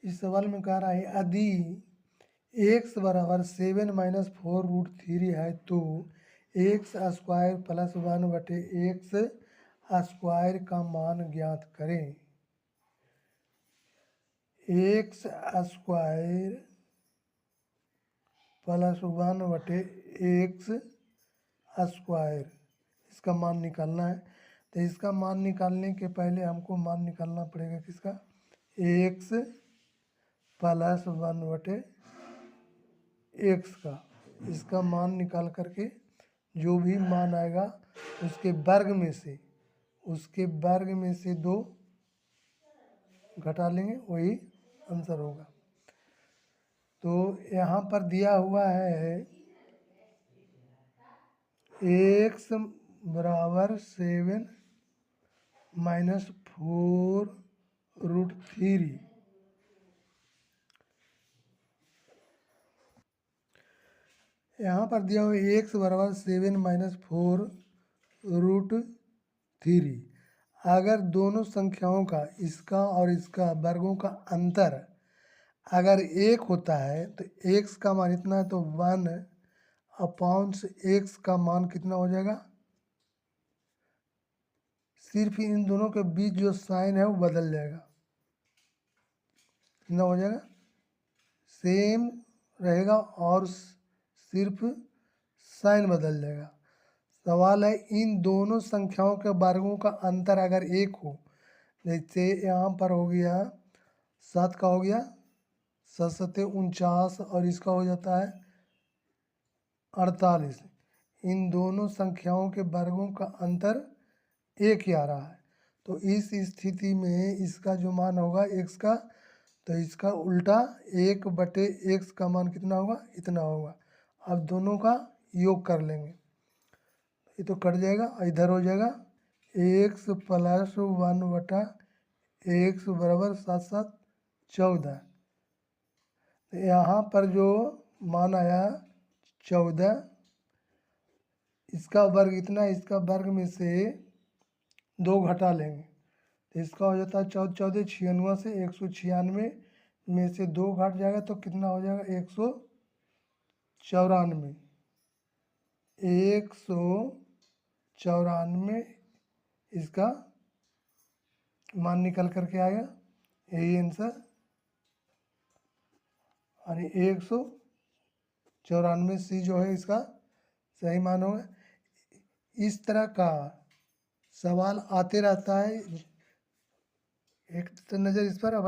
इस सवाल में कह रहा है यदि x बराबर 7 माइनस 4√3 है तो एक्स स्क्वायर प्लस 1/x² का मान ज्ञात करें। एक्स स्क्वायर प्लस 1/x² इसका मान निकालना है। तो इसका मान निकालने के पहले हमको मान निकालना पड़ेगा किसका, x प्लस 1/x का। इसका मान निकाल करके जो भी मान आएगा उसके वर्ग में से 2 घटा लेंगे, वही आंसर होगा। तो यहाँ पर दिया हुआ है x बराबर 7 माइनस 4√3। यहाँ पर दिया हुआ x बराबर 7 माइनस 4√3। अगर दोनों संख्याओं का, इसका और इसका वर्गों का अंतर अगर 1 होता है तो x का मान इतना है, तो 1/x का मान कितना हो जाएगा, सिर्फ इन दोनों के बीच जो साइन है वो बदल जाएगा। कितना हो जाएगा, सेम रहेगा और सिर्फ साइन बदल जाएगा। सवाल है इन दोनों संख्याओं के वर्गों का अंतर अगर 1 हो, जैसे यहाँ पर हो गया 7 का हो गया 7 सत्ते 49 और इसका हो जाता है 48। इन दोनों संख्याओं के वर्गों का अंतर 1 ही आ रहा है। तो इस स्थिति में इसका जो मान होगा x का, तो इसका उल्टा 1/x का मान कितना होगा, इतना होगा। अब दोनों का योग कर लेंगे, ये तो कट जाएगा, इधर हो जाएगा x प्लस 1/x बराबर 7 7 14। यहाँ पर जो मान आया 14, इसका वर्ग इतना, इसका वर्ग में से 2 घटा लेंगे तो इसका हो जाता है 14 14 96 से 196 में से 2 घट जाएगा तो कितना हो जाएगा 194। 194 इसका मान निकल करके आएगा, यही आंसर। और 194 जो है इसका सही मान होगा। इस तरह का सवाल आते रहता है, एक नज़र इस पर। अब